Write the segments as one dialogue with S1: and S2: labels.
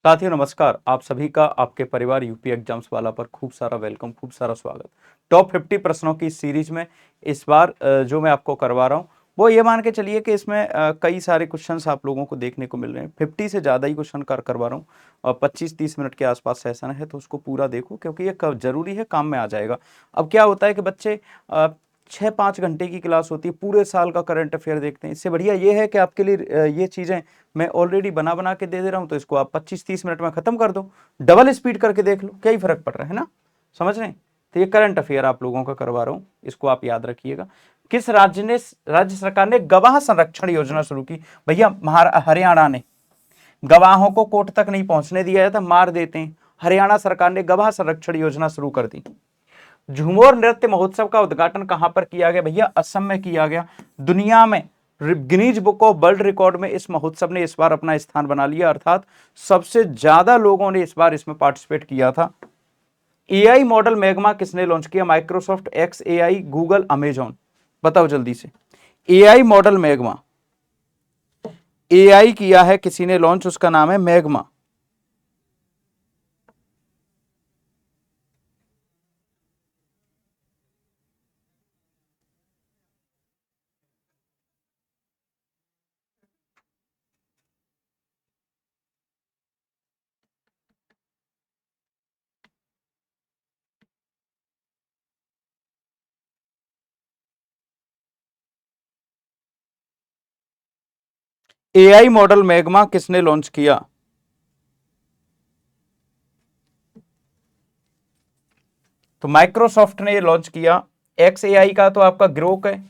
S1: साथियों नमस्कार। आप सभी का आपके परिवार यूपी एग्जाम्स वाला पर खूब सारा वेलकम, खूब सारा स्वागत। टॉप 50 प्रश्नों की सीरीज में इस बार जो मैं आपको करवा रहा हूं वो ये मान के चलिए कि इसमें कई सारे क्वेश्चंस आप लोगों को देखने को मिल रहे हैं। 50 से ज़्यादा ही क्वेश्चन करवा रहा हूँ और 25-30 मिनट के आसपास सेशन है, तो उसको पूरा देखो क्योंकि ये जरूरी है, काम में आ जाएगा। अब क्या होता है कि बच्चे 6-5 घंटे की क्लास होती है, पूरे साल का करंट अफेयर देखते हैं। इससे बढ़िया ये है कि आपके लिए ये चीज़ें मैं ऑलरेडी बना बना के दे रहा हूं, तो इसको आप 25-30 मिनट में खत्म कर दो, डबल स्पीड करके देख लो, क्या ही फर्क पड़ रहा है ना। समझ रहे हैं? तो ये करंट अफेयर आप लोगों का करवा रहा हूं, इसको आप याद रखिएगा। किस राज्य सरकार ने गवाह संरक्षण योजना शुरू की? भैया हरियाणा ने। गवाहों को कोर्ट तक नहीं पहुंचने दिया जाता, मार देते हैं। हरियाणा सरकार ने गवाह संरक्षण योजना शुरू कर दी। झूमर नृत्य महोत्सव का उद्घाटन कहां पर किया गया? भैया असम में किया गया। दुनिया में Guinness book of world record में इस महोत्सव ने इस बार अपना स्थान बना लिया, अर्थात सबसे ज्यादा लोगों ने इस बार इसमें पार्टिसिपेट किया था। एआई मॉडल मैग्मा किसने लॉन्च किया? Microsoft, x AI, Google, Amazon. बताओ जल्दी से। एआई मॉडल मैग्मा, एआई किया है किसी ने लॉन्च, उसका नाम है मैग्मा। एआई मॉडल मैग्मा किसने लॉन्च किया? तो माइक्रोसॉफ्ट ने लॉन्च किया। एक्स एआई का तो आपका ग्रोक है,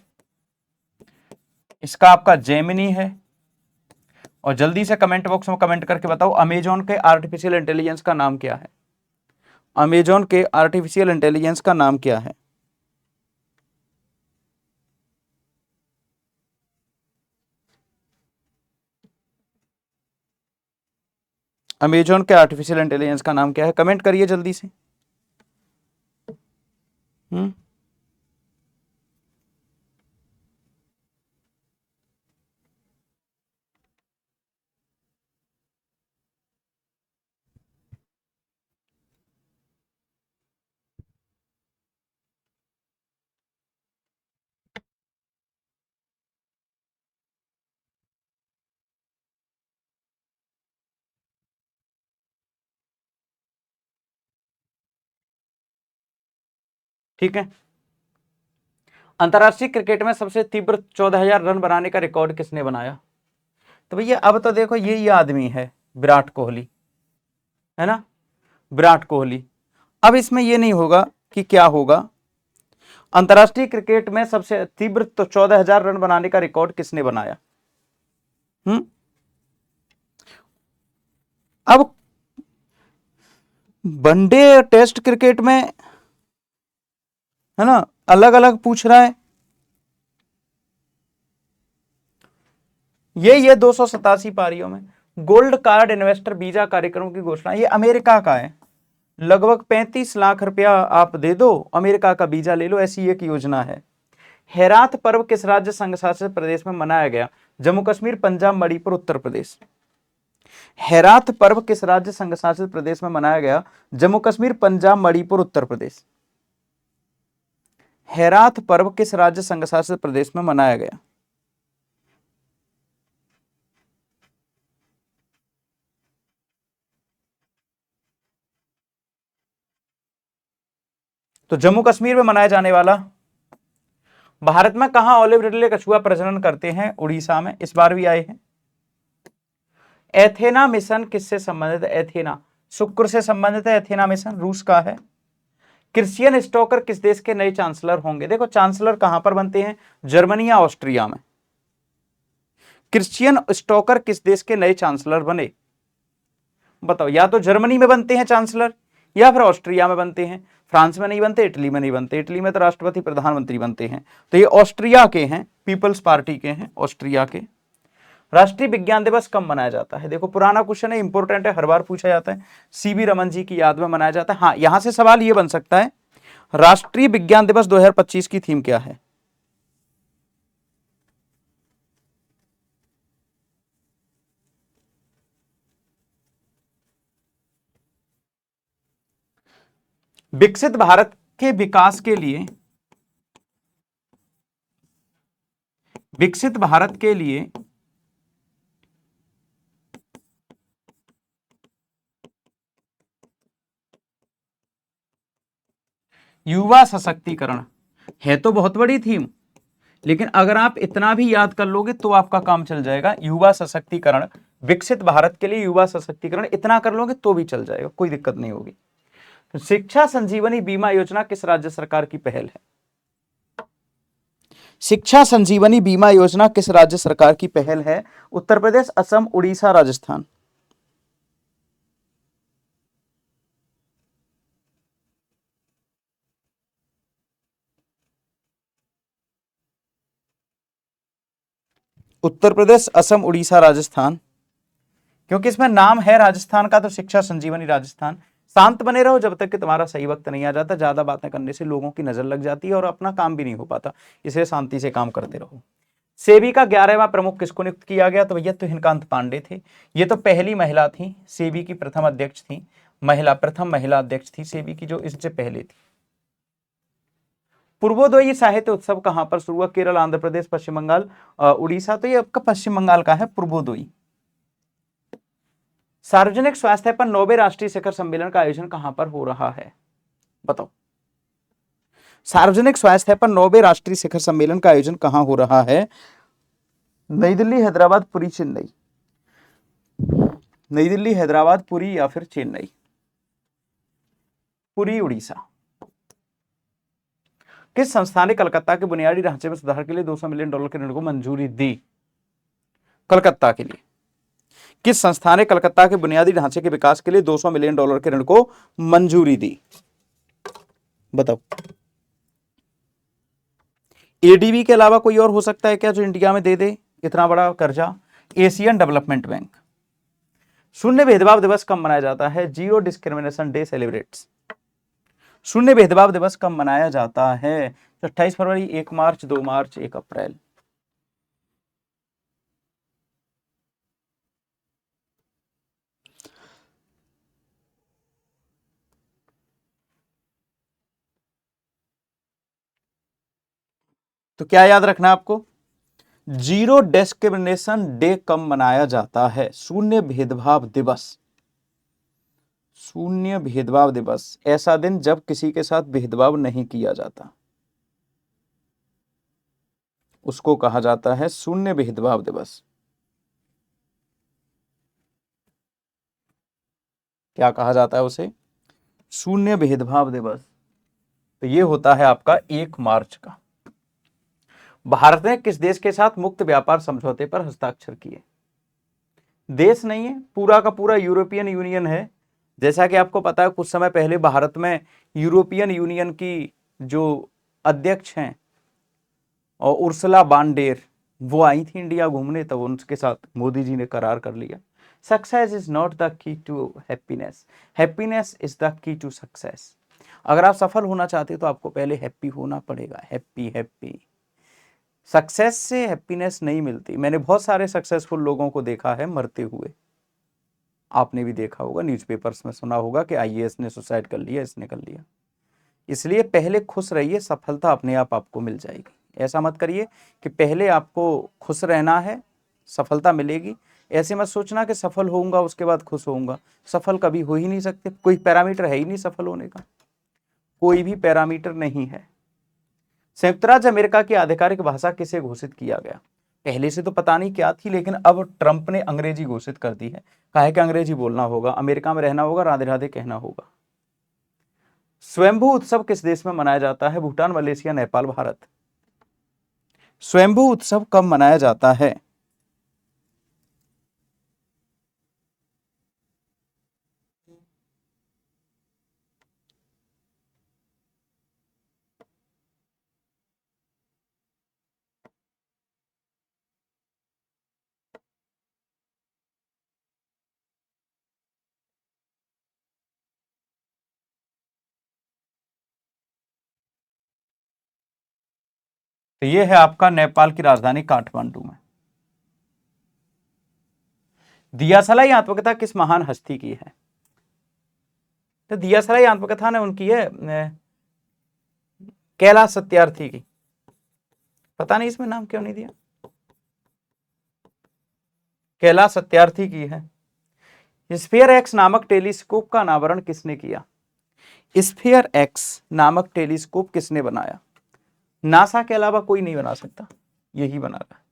S1: इसका आपका जेमिनी है। और जल्दी से कमेंट बॉक्स में कमेंट करके बताओ अमेजॉन के आर्टिफिशियल इंटेलिजेंस का नाम क्या है? अमेजॉन के आर्टिफिशियल इंटेलिजेंस का नाम क्या है? अमेजॉन के आर्टिफिशियल इंटेलिजेंस का नाम क्या है? कमेंट करिए जल्दी से। हम्म ठीक है। अंतर्राष्ट्रीय क्रिकेट में सबसे तीव्र 14,000 रन बनाने का रिकॉर्ड किसने बनाया? तो भैया अब तो देखो, ये आदमी है विराट कोहली, है ना। विराट कोहली। अब इसमें ये नहीं होगा कि क्या होगा। अंतर्राष्ट्रीय क्रिकेट में सबसे तीव्र तो 14,000 रन बनाने का रिकॉर्ड किसने बनाया? हम्म अब वनडे टेस्ट क्रिकेट में, है ना, अलग अलग पूछ रहा है। ये 287 पारियों में गोल्ड कार्ड इन्वेस्टर वीजा कार्यक्रम की घोषणा, ये अमेरिका का है। लगभग 35 लाख रुपया आप दे दो, अमेरिका का वीजा ले लो, ऐसी एक योजना है। हेरात पर्व किस राज्य संघ शासित प्रदेश में मनाया गया? जम्मू कश्मीर, पंजाब, मणिपुर, उत्तर प्रदेश। हेरात पर्व किस राज्य संघ शासित प्रदेश में मनाया गया? जम्मू कश्मीर, पंजाब, मणिपुर, उत्तर प्रदेश। हेरात पर्व किस राज्य संघ शासित प्रदेश में मनाया गया? तो जम्मू कश्मीर में मनाया जाने वाला। भारत में कहां ऑलिव रिडले कछुआ प्रजनन करते हैं? उड़ीसा में, इस बार भी आए हैं। एथेना मिशन किससे संबंधित है? एथेना शुक्र से संबंधित है। एथेना मिशन रूस का है। क्रिश्चियन स्टोकर किस देश के नए चांसलर होंगे? देखो, चांसलर कहां पर बनते हैं? जर्मनी या ऑस्ट्रिया में। क्रिश्चियन स्टोकर किस देश के नए चांसलर बने? बताओ, या तो जर्मनी में बनते हैं चांसलर, या फिर ऑस्ट्रिया में बनते हैं। फ्रांस में नहीं बनते, इटली में नहीं बनते, इटली में तो राष्ट्रपति प्रधानमंत्री बनते हैं। तो ये ऑस्ट्रिया के हैं, पीपल्स पार्टी के हैं, ऑस्ट्रिया के। राष्ट्रीय विज्ञान दिवस कब मनाया जाता है? देखो, पुराना क्वेश्चन है, इंपॉर्टेंट है, हर बार पूछा जाता है। सीवी रमन जी की याद में मनाया जाता है। हाँ, यहां से सवाल ये बन सकता है, राष्ट्रीय विज्ञान दिवस 2025 की थीम क्या है? विकसित भारत के विकास के लिए, विकसित भारत के लिए युवा सशक्तिकरण। है तो बहुत बड़ी थीम, लेकिन अगर आप इतना भी याद कर लोगे तो आपका काम चल जाएगा। युवा सशक्तिकरण, विकसित भारत के लिए युवा सशक्तिकरण, इतना कर लोगे तो भी चल जाएगा, कोई दिक्कत नहीं होगी। तो शिक्षा संजीवनी बीमा योजना किस राज्य सरकार की पहल है? शिक्षा संजीवनी बीमा योजना किस राज्य सरकार की पहल है? उत्तर प्रदेश, असम, उड़ीसा, राजस्थान। उत्तर प्रदेश, असम, उड़ीसा, राजस्थान, क्योंकि इसमें नाम है राजस्थान का, तो शिक्षा संजीवनी राजस्थान। शांत बने रहो जब तक कि तुम्हारा सही वक्त नहीं आ जाता। ज्यादा बातें करने से लोगों की नजर लग जाती है और अपना काम भी नहीं हो पाता, इसलिए शांति से काम करते रहो। सेबी का 11वां प्रमुख किसको नियुक्त किया गया? तो भैया तुहिनकांत पांडे थे। ये तो पहली महिला थी, सेबी की प्रथम अध्यक्ष थी, प्रथम महिला अध्यक्ष थी सेबी की, जो इससे पहले थी। पूर्वोदयी साहित्य उत्सव कहां पर शुरू हुआ? केरल, आंध्र प्रदेश, पश्चिम बंगाल, उड़ीसा। तो ये आपका पश्चिम बंगाल का है पूर्वोदयी। सार्वजनिक स्वास्थ्य पर 9वें राष्ट्रीय शिखर सम्मेलन का आयोजन कहां पर हो रहा है? बताओ। सार्वजनिक स्वास्थ्य पर 9वें राष्ट्रीय शिखर सम्मेलन का आयोजन कहां हो रहा है? नई दिल्ली, हैदराबाद, पुरी, चेन्नई। नई दिल्ली, हैदराबाद, पुरी या फिर चेन्नई? पुरी, उड़ीसा। किस संस्था ने कलकत्ता के बुनियादी ढांचे में सुधार के लिए $200 मिलियन के ऋण को मंजूरी दी? कलकत्ता के लिए किस संस्था ने कलकत्ता के बुनियादी ढांचे के विकास के लिए $200 मिलियन के ऋण को मंजूरी दी? बताओ। एडीबी के अलावा कोई और हो सकता है क्या जो इंडिया में दे दे इतना बड़ा कर्जा? Asian development bank. शून्य भेदभाव दिवस कब मनाया जाता है? Zero discrimination day celebrates. शून्य भेदभाव दिवस कब मनाया जाता है? 28 फरवरी, 1 मार्च, 2 मार्च, 1 अप्रैल। तो क्या याद रखना आपको? जीरो डिस्क्रिमिनेशन डे कब मनाया जाता है? शून्य भेदभाव दिवस। शून्य भेदभाव दिवस, ऐसा दिन जब किसी के साथ भेदभाव नहीं किया जाता, उसको कहा जाता है शून्य भेदभाव दिवस। क्या कहा जाता है उसे? शून्य भेदभाव दिवस। तो ये होता है आपका 1 मार्च का। भारत ने किस देश के साथ मुक्त व्यापार समझौते पर हस्ताक्षर किए? देश नहीं है, पूरा का पूरा यूरोपियन यूनियन है। जैसा कि आपको पता है, कुछ समय पहले भारत में यूरोपियन यूनियन की जो अध्यक्ष हैं और उर्सुला बांडेर, वो आई थी इंडिया घूमने, तब उनके साथ मोदी जी ने करार कर लिया। Success is not the key to happiness, happiness is the key to success. अगर आप सफल होना चाहते हो तो आपको पहले हैप्पी होना पड़ेगा। हैप्पी हैप्पी, सक्सेस से हैप्पीनेस नहीं मिलती। मैंने बहुत सारे सक्सेसफुल लोगों को देखा है मरते हुए, आपने भी देखा होगा, न्यूज़पेपर्स में सुना होगा कि आईएएस ने सुसाइड कर लिया, इसने कर लिया। इसलिए पहले खुश रहिए, सफलता अपने आप आपको मिल जाएगी। ऐसा मत करिए कि पहले आपको खुश रहना है, सफलता मिलेगी। ऐसे मत सोचना कि सफल होऊंगा उसके बाद खुश होऊंगा। सफल कभी हो ही नहीं सकते, कोई पैरामीटर है ही नहीं सफल होने का, कोई भी पैरामीटर नहीं है। संयुक्त राज्य अमेरिका की आधिकारिक भाषा किसे घोषित किया गया? पहले से तो पता नहीं क्या थी, लेकिन अब ट्रंप ने अंग्रेजी घोषित कर दी है। कहा है कि अंग्रेजी बोलना होगा, अमेरिका में रहना होगा, राधे राधे कहना होगा। स्वयंभू उत्सव किस देश में मनाया जाता है? भूटान, मलेशिया, नेपाल, भारत। स्वयंभू उत्सव कब मनाया जाता है? तो ये है आपका नेपाल की राजधानी काठमांडू में। दियासलाई आत्मकथा किस महान हस्ती की है? तो दिया सराय आत्मकथा ने उनकी है कैलाश सत्यार्थी की, पता नहीं इसमें नाम क्यों नहीं दिया, कैलाश सत्यार्थी की है। स्फीयर एक्स नामक टेलीस्कोप का अनावरण किसने किया? स्फीयर एक्स नामक टेलीस्कोप किसने बनाया? नासा के अलावा कोई नहीं बना सकता, यही बना रहा है।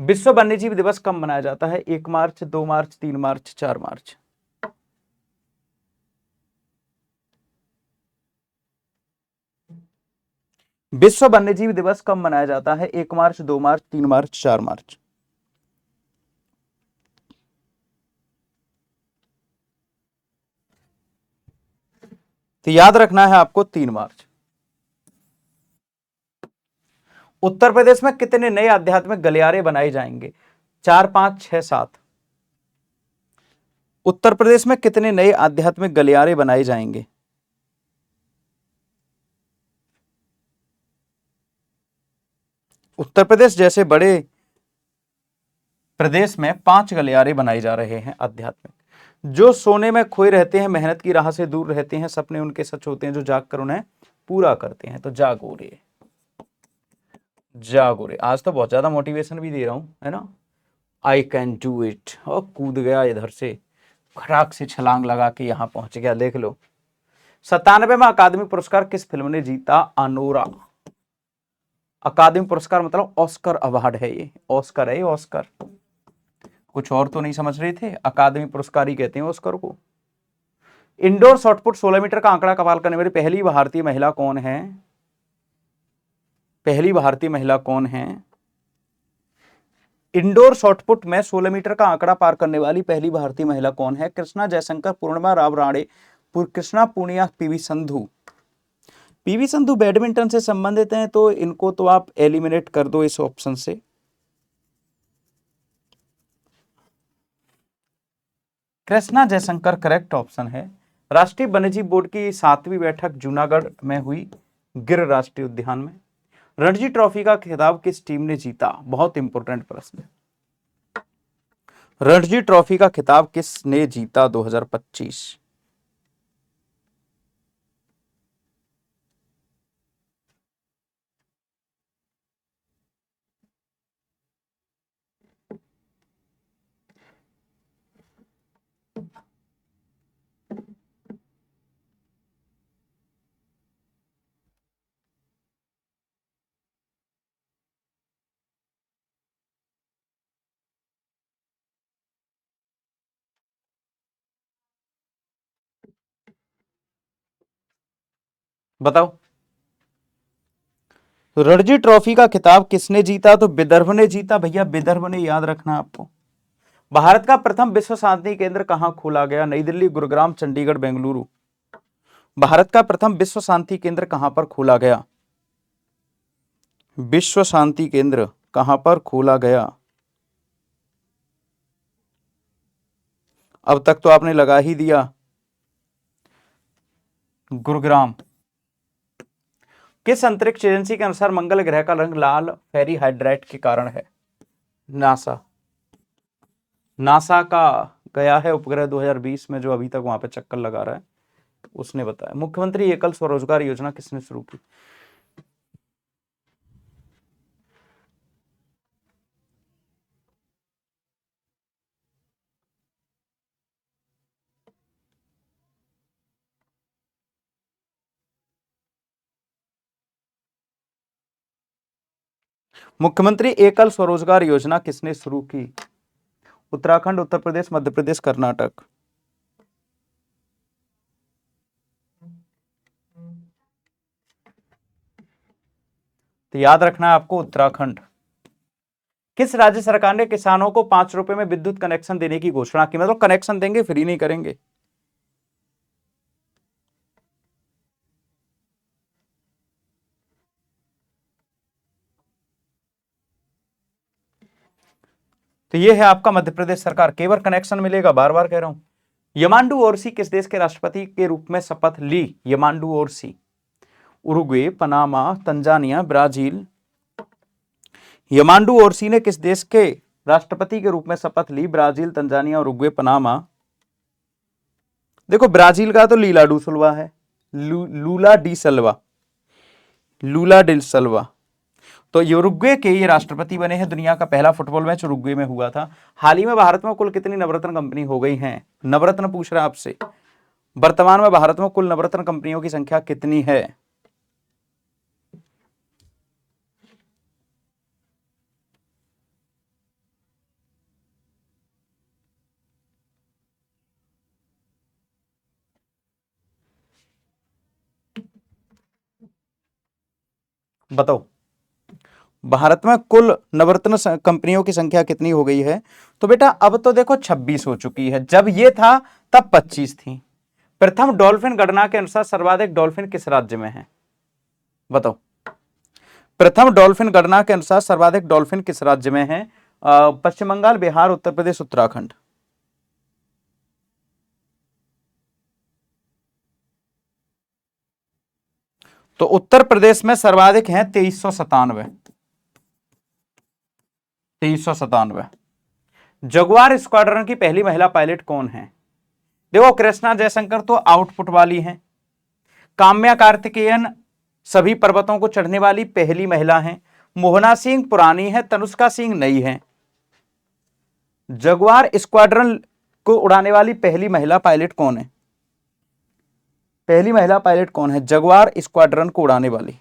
S1: विश्व वन्यजीव दिवस कब मनाया जाता है? 1 मार्च, 2 मार्च, 3 मार्च, 4 मार्च। विश्व वन्यजीव दिवस कब मनाया जाता है? 1 मार्च, 2 मार्च, 3 मार्च, 4 मार्च। तो याद रखना है आपको 3 मार्च। उत्तर प्रदेश में कितने नए आध्यात्मिक गलियारे बनाए जाएंगे? 4, 5, 6, 7। उत्तर प्रदेश में कितने नए आध्यात्मिक गलियारे बनाए जाएंगे? उत्तर प्रदेश जैसे बड़े प्रदेश में 5 गलियारे बनाए जा रहे हैं आध्यात्मिक। जो सोने में खोए रहते हैं, मेहनत की राह से दूर रहते हैं, सपने उनके सच होते हैं जो जाग कर उन्हें पूरा करते हैं। तो जागो रे, जागो रे। आज तो बहुत ज्यादा मोटिवेशन भी दे रहा हूं, है ना। आई कैन डू इट, और कूद गया इधर से, खड़ाक से छलांग लगा के यहां पहुंच गया। देख लो, 97वां अकादमी पुरस्कार किस फिल्म ने जीता? अनोरा। अकादमी पुरस्कार मतलब ऑस्कर अवार्ड है ये, ऑस्कर है ये, ऑस्कर। कुछ और तो नहीं समझ रहे थे, अकादमी पुरस्कार ही कहते हैं ऑस्कर को। इंडोर शॉटपुट 16 मीटर का आंकड़ा कमाल करने वाली पहली भारतीय महिला कौन है? पहली भारतीय महिला कौन है? इंडोर शॉटपुट में 16 मीटर का आंकड़ा पार करने वाली पहली भारतीय महिला कौन है? Krishna Jaishankar, Purnima Rao Rane, Krishna Poonia, PV Sindhu. PV Sindhu badminton से संबंधित हैं, तो इनको तो आप एलिमिनेट कर दो इस ऑप्शन से। कृष्णा जयशंकर करेक्ट ऑप्शन है। राष्ट्रीय वन्यजीव बोर्ड की 7वीं बैठक जूनागढ़ में हुई, गिर राष्ट्रीय उद्यान में। रणजी ट्रॉफी का खिताब किस टीम ने जीता? बहुत इंपॉर्टेंट प्रश्न है। रणजी ट्रॉफी का खिताब किसने जीता 2025? बताओ। तो रणजी ट्रॉफी का खिताब किसने जीता? तो विदर्भ ने जीता भैया, विदर्भ ने, याद रखना आपको। भारत का प्रथम विश्व शांति केंद्र कहां खोला गया? नई दिल्ली, गुरुग्राम, चंडीगढ़, बेंगलुरु। भारत का प्रथम विश्व शांति केंद्र कहां पर खोला गया? विश्व शांति केंद्र कहां पर खोला गया? अब तक तो आपने लगा ही दिया, गुरुग्राम। किस अंतरिक्ष एजेंसी के अनुसार मंगल ग्रह का रंग लाल फेरीहाइड्राइट के कारण है? नासा। नासा का गया है उपग्रह 2020 में, जो अभी तक वहां पे चक्कर लगा रहा है, उसने बताया। मुख्यमंत्री एकल स्वरोजगार योजना किसने शुरू की? मुख्यमंत्री एकल स्वरोजगार योजना किसने शुरू की? उत्तराखंड, उत्तर प्रदेश, मध्य प्रदेश, कर्नाटक। तो याद रखना है आपको, उत्तराखंड। किस राज्य सरकार ने किसानों को 5 रुपए में विद्युत कनेक्शन देने की घोषणा की? मतलब कनेक्शन देंगे, फ्री नहीं करेंगे। तो ये है आपका मध्य प्रदेश सरकार, केवल कनेक्शन मिलेगा, बार बार कह रहा हूं। यमांडू ओरसी किस देश के राष्ट्रपति के रूप में शपथ ली? Yamandu Orsi. Uruguay, Panama, Tanzania, Brazil. Yamandu Orsi ने किस देश के राष्ट्रपति के रूप में शपथ ली? Brazil, Tanzania, Uruguay, Panama. देखो ब्राजील का तो लीला डू सिल्वा है, लूला डी सल्वा, लूला डिल सल्वा। तो यूरुग्वे के ये राष्ट्रपति बने हैं। दुनिया का पहला फुटबॉल मैच उरुग्वे में हुआ था। हाल ही में भारत में कुल कितनी नवरत्न कंपनी हो गई हैं? नवरत्न पूछ रहा है आपसे। वर्तमान में भारत में कुल नवरत्न कंपनियों की संख्या कितनी है? बताओ, भारत में कुल नवरत्न कंपनियों की संख्या कितनी हो गई है? तो बेटा अब तो देखो 26 हो चुकी है। जब ये था तब 25 थी। प्रथम डॉल्फिन गणना के अनुसार सर्वाधिक डॉल्फिन किस राज्य में है? बताओ, प्रथम डॉल्फिन गणना के अनुसार सर्वाधिक डॉल्फिन किस राज्य में है? पश्चिम बंगाल, बिहार, उत्तर प्रदेश, उत्तराखंड। तो उत्तर प्रदेश में सर्वाधिक हैं 2397। 2397। जगुआर स्क्वाड्रन की पहली महिला पायलट कौन है? देखो कृष्णा जयशंकर तो आउटपुट वाली हैं। काम्या कार्तिकेयन सभी पर्वतों को चढ़ने वाली पहली महिला हैं। मोहना सिंह पुरानी है, तनुष्का सिंह नई है। जगुआर स्क्वाड्रन को उड़ाने वाली पहली महिला पायलट कौन है? पहली महिला पायलट कौन है जगुआर स्क्वाड्रन को उड़ाने वाली?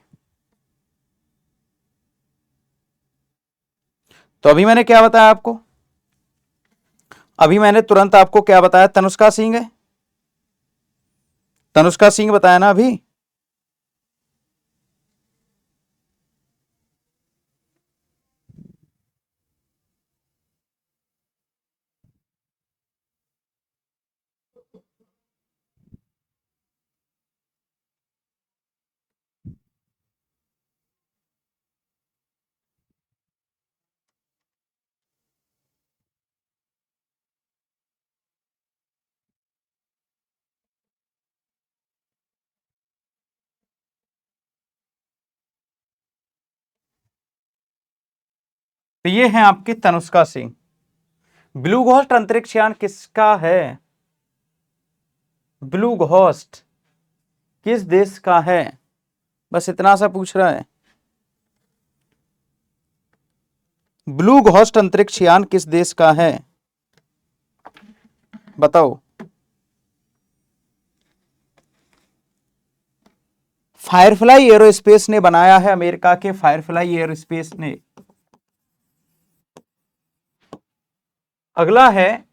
S1: तो अभी मैंने क्या बताया आपको? अभी मैंने तुरंत आपको क्या बताया? तनुष्का सिंह है। तनुष्का सिंह बताया ना अभी। तो ये है आपकी तनुष्का सिंह। ब्लू घोस्ट अंतरिक्ष यान किसका है? ब्लू घोस्ट किस देश का है? बस इतना सा पूछ रहा है। ब्लू घोस्ट अंतरिक्ष यान किस देश का है? बताओ। फायरफ्लाई एरोस्पेस ने बनाया है, अमेरिका के फायरफ्लाई एरोस्पेस ने। अगला है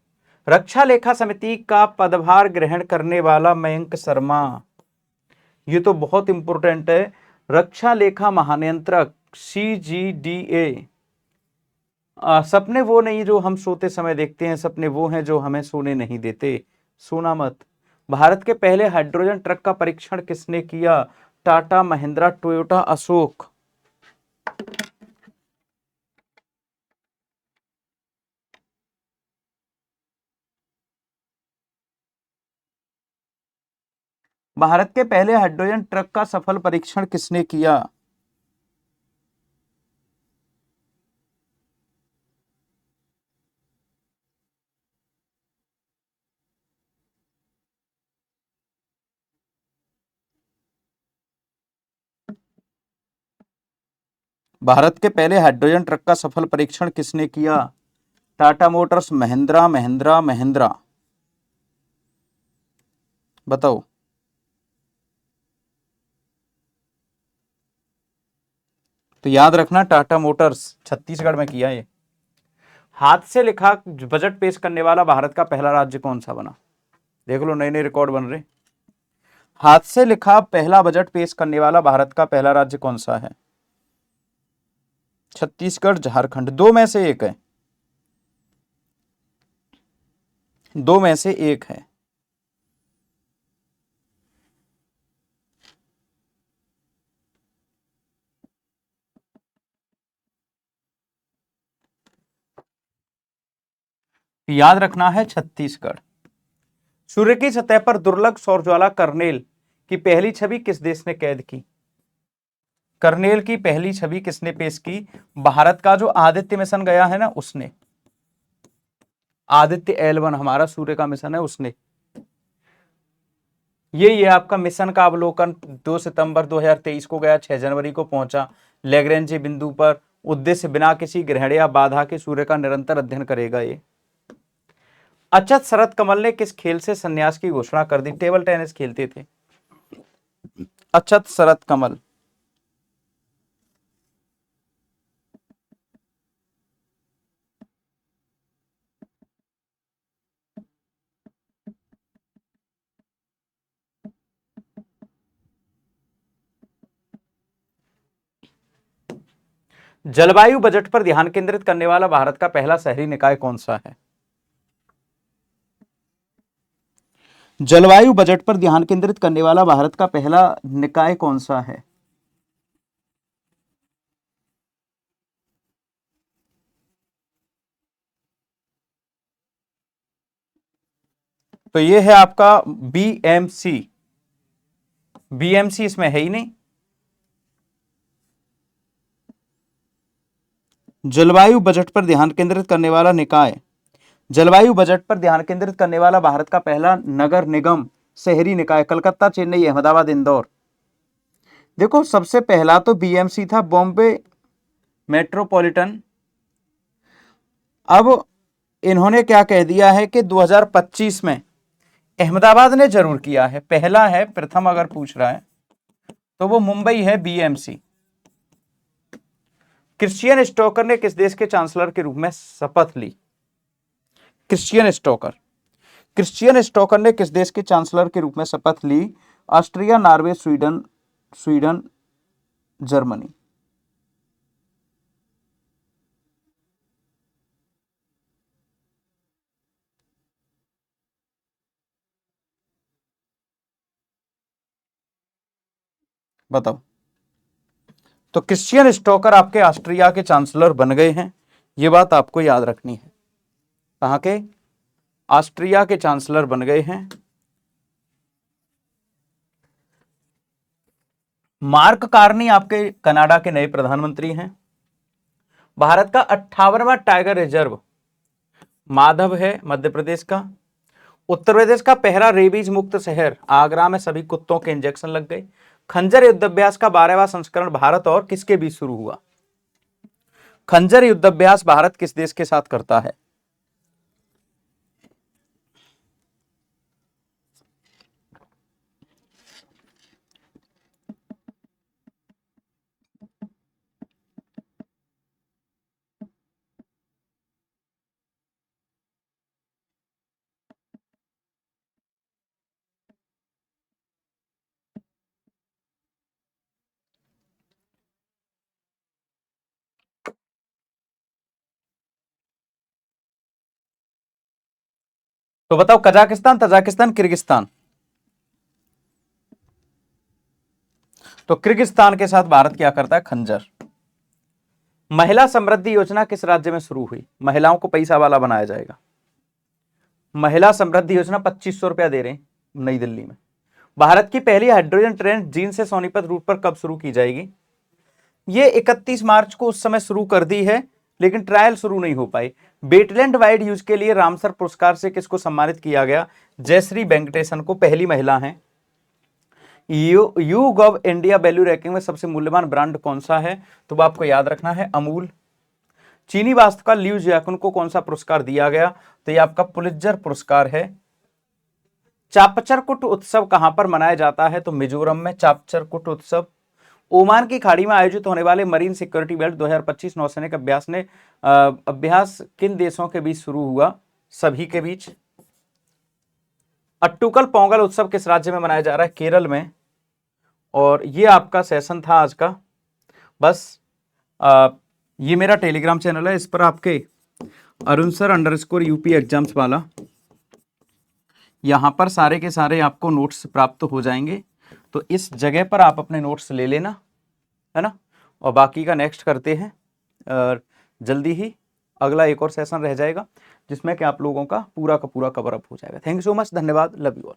S1: रक्षा लेखा समिति का पदभार ग्रहण करने वाला मयंक शर्मा। ये तो बहुत इंपॉर्टेंट है। रक्षा लेखा महानियंत्रक CGDA। सपने वो नहीं जो हम सोते समय देखते हैं, सपने वो हैं जो हमें सोने नहीं देते। सोना मत। भारत के पहले हाइड्रोजन ट्रक का परीक्षण किसने किया? टाटा, महिंद्रा, टोयोटा, अशोक। भारत के पहले हाइड्रोजन ट्रक का सफल परीक्षण किसने किया? भारत के पहले हाइड्रोजन ट्रक का सफल परीक्षण किसने किया? टाटा मोटर्स, महिंद्रा, महिंद्रा, महिंद्रा। बताओ। तो याद रखना टाटा मोटर्स छत्तीसगढ़ में किया ये। हाथ से लिखा बजट पेश करने वाला भारत का पहला राज्य कौन सा बना? देख लो, नए नए रिकॉर्ड बन रहे। हाथ से लिखा पहला बजट पेश करने वाला भारत का पहला राज्य कौन सा है? छत्तीसगढ़, झारखंड। दो में से एक है। दो में से एक है। याद रखना है छत्तीसगढ़। सूर्य की सतह पर दुर्लभ सौर ज्वाला कर्नेल की पहली छवि किस देश ने कैद की? कर्नेल की पहली छवि किसने पेश की? भारत का जो आदित्य मिशन गया है ना, उसने। आदित्य L1 हमारा सूर्य का मिशन है, उसने। ये आपका मिशन का अवलोकन 2 सितंबर 2023 को गया, 6 जनवरी को पहुंचा लैग्रेंज बिंदु पर। उद्देश्य बिना किसी ग्रहण या बाधा के सूर्य का निरंतर अध्ययन करेगा ये। अच्युत शरत कमल ने किस खेल से संन्यास की घोषणा कर दी? टेबल टेनिस खेलते थे अच्युत शरत कमल। जलवायु बजट पर ध्यान केंद्रित करने वाला भारत का पहला शहरी निकाय कौन सा है? जलवायु बजट पर ध्यान केंद्रित करने वाला भारत का पहला निकाय कौन सा है? तो ये है आपका बीएमसी। बीएमसी इसमें है ही नहीं। जलवायु बजट पर ध्यान केंद्रित करने वाला निकाय, जलवायु बजट पर ध्यान केंद्रित करने वाला भारत का पहला नगर निगम शहरी निकाय कलकत्ता, चेन्नई, अहमदाबाद, इंदौर। देखो सबसे पहला तो बीएमसी था, बॉम्बे मेट्रोपॉलिटन। अब इन्होंने क्या कह दिया है कि 2025 में अहमदाबाद ने जरूर किया है, पहला है, प्रथम अगर पूछ रहा है तो वो मुंबई है, बीएमसी। क्रिश्चियन स्टोकर ने किस देश के चांसलर के रूप में शपथ ली? क्रिश्चियन स्टोकर ने किस देश के चांसलर के रूप में शपथ ली? Austria, Norway, Sweden, Germany. बताओ। तो क्रिश्चियन स्टोकर आपके ऑस्ट्रिया के चांसलर बन गए हैं, ये बात आपको याद रखनी है। कहां के? ऑस्ट्रिया के चांसलर बन गए हैं। मार्क कार्नी आपके कनाडा के नए प्रधानमंत्री हैं। भारत का 58वां टाइगर रिजर्व माधव है, मध्य प्रदेश का। उत्तर प्रदेश का पहला रेबीज मुक्त शहर आगरा में सभी कुत्तों के इंजेक्शन लग गए। खंजर युद्धाभ्यास का 12वां संस्करण भारत और किसके बीच शुरू हुआ? खंजर युद्धाभ्यास भारत किस देश के साथ करता है? तो बताओ, कजाकिस्तान, तजाकिस्तान, किर्गिस्तान। तो किर्गिस्तान के साथ भारत क्या करता है? खंजर। महिला समृद्धि योजना किस राज्य में शुरू हुई? महिलाओं को पैसा वाला बनाया जाएगा। महिला समृद्धि योजना 2500 रुपया दे रहे हैं नई दिल्ली में। भारत की पहली हाइड्रोजन ट्रेन जींद से सोनीपत रूट पर कब शुरू की जाएगी? ये 31 मार्च को उस समय शुरू कर दी है, लेकिन ट्रायल शुरू नहीं हो पाई। वेटलैंड वाइड यूज के लिए रामसर पुरस्कार से किसको सम्मानित किया गया? जयश्री वेंकटेशन को, पहली महिला हैं। YouGov इंडिया वैल्यू रैंकिंग में सबसे मूल्यवान ब्रांड कौन सा है? तो वो आपको याद रखना है, अमूल। चीनी वास्तुकार लियू जियाकुन को कौन सा पुरस्कार दिया गया? तो ये आपका पुलित्जर पुरस्कार है। चापचरकुट उत्सव कहां पर मनाया जाता है? तो मिजोरम में चापचरकुट उत्सव। ओमान की खाड़ी में आयोजित होने वाले मरीन सिक्योरिटी बेल्ट 2025 नौसैनिक अभ्यास किन देशों के बीच शुरू हुआ? सभी के बीच। अट्टुकल पोंगल उत्सव किस राज्य में मनाया जा रहा है? केरल में। और ये आपका सेशन था आज का। बस ये मेरा टेलीग्राम चैनल है, इस पर आपके अरुण सर _यूपी एग्जाम्स वाला, यहाँ पर सारे के सारे आपको नोट्स प्राप्त हो जाएंगे। तो इस जगह पर आप अपने नोट्स ले लेना, है ना। और बाकी का नेक्स्ट करते हैं, और जल्दी ही अगला एक और सेशन रह जाएगा जिसमें कि आप लोगों का पूरा कवर अप हो जाएगा। थैंक यू सो मच, धन्यवाद, लव यू ऑल।